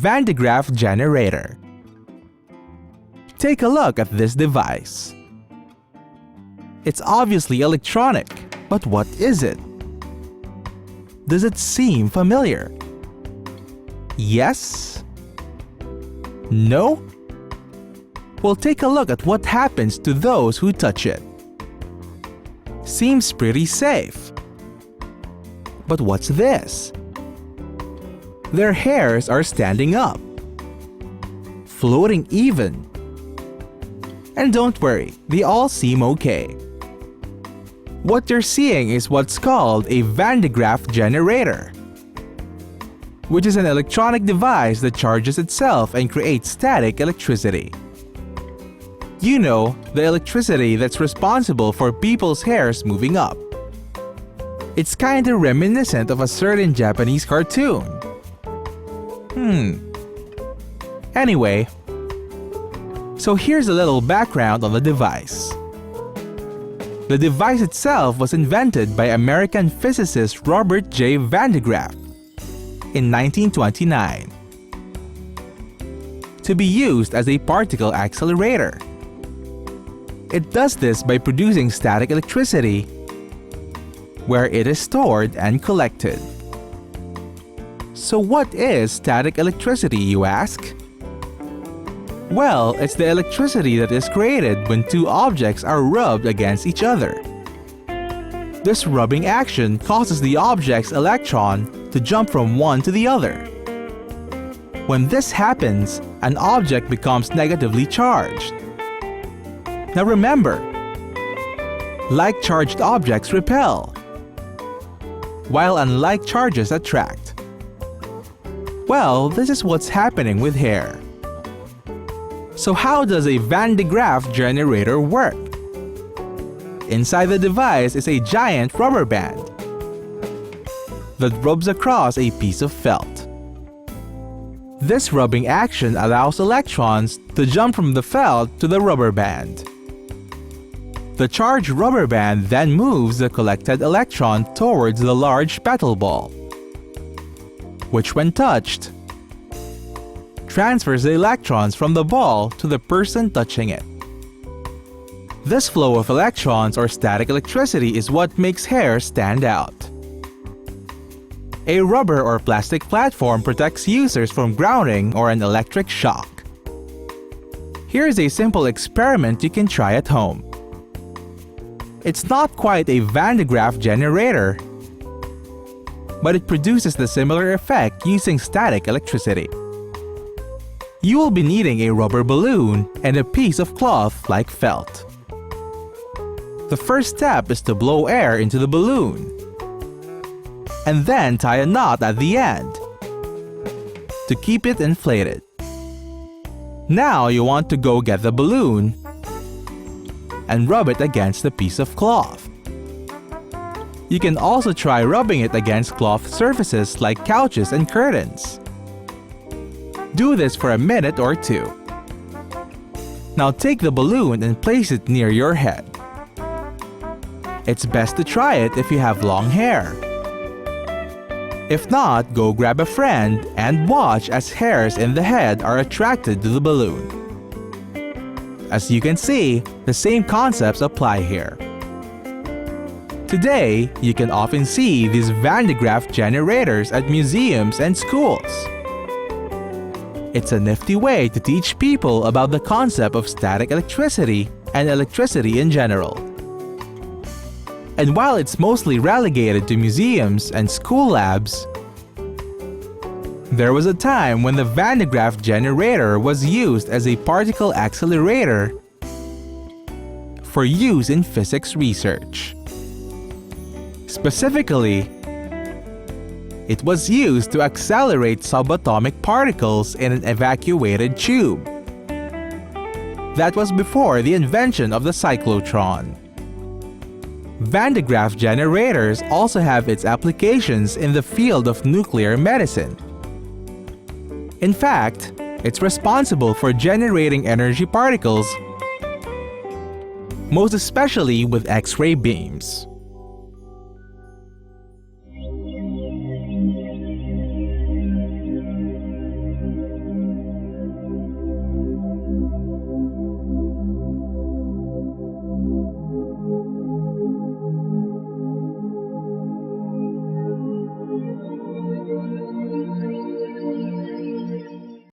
Van de Graaff Generator. Take a look at this device. It's obviously electronic, but what is it? Does it seem familiar? Yes? No? Well, take a look at what happens to those who touch it. Seems pretty safe. But what's this? Their hairs are standing up, floating even. And don't worry, they all seem okay. What you're seeing is what's called a Van de Graaff generator, which is an electronic device that charges itself and creates static electricity. You know, the electricity that's responsible for people's hairs moving up. It's kinda reminiscent of a certain Japanese cartoon. Anyway, so here's a little background on the device. The device itself was invented by American physicist Robert J. Van de Graaff in 1929 to be used as a particle accelerator. It does this by producing static electricity where it is stored and collected. So what is static electricity, you ask? Well, it's the electricity that is created when two objects are rubbed against each other. This rubbing action causes the object's electron to jump from one to the other. When this happens, an object becomes negatively charged. Now remember, like-charged objects repel, while unlike charges attract. Well, this is what's happening with hair. So how does a Van de Graaff generator work? Inside the device is a giant rubber band that rubs across a piece of felt. This rubbing action allows electrons to jump from the felt to the rubber band. The charged rubber band then moves the collected electron towards the large petal ball, which when touched, transfers the electrons from the ball to the person touching it. This flow of electrons or static electricity is what makes hair stand out. A rubber or plastic platform protects users from grounding or an electric shock. Here's a simple experiment you can try at home. It's not quite a Van de Graaff generator, but it produces the similar effect using static electricity. You will be needing a rubber balloon and a piece of cloth like felt. The first step is to blow air into the balloon, and then tie a knot at the end to keep it inflated. Now you want to go get the balloon and rub it against a piece of cloth. You can also try rubbing it against cloth surfaces like couches and curtains. Do this for a minute or two. Now take the balloon and place it near your head. It's best to try it if you have long hair. If not, go grab a friend and watch as hairs in the head are attracted to the balloon. As you can see, the same concepts apply here. Today, you can often see these Van de Graaff generators at museums and schools. It's a nifty way to teach people about the concept of static electricity and electricity in general. And while it's mostly relegated to museums and school labs, there was a time when the Van de Graaff generator was used as a particle accelerator for use in physics research. Specifically, it was used to accelerate subatomic particles in an evacuated tube. That was before the invention of the cyclotron. Van de Graaff generators also have its applications in the field of nuclear medicine. In fact, it's responsible for generating energy particles, most especially with X-ray beams.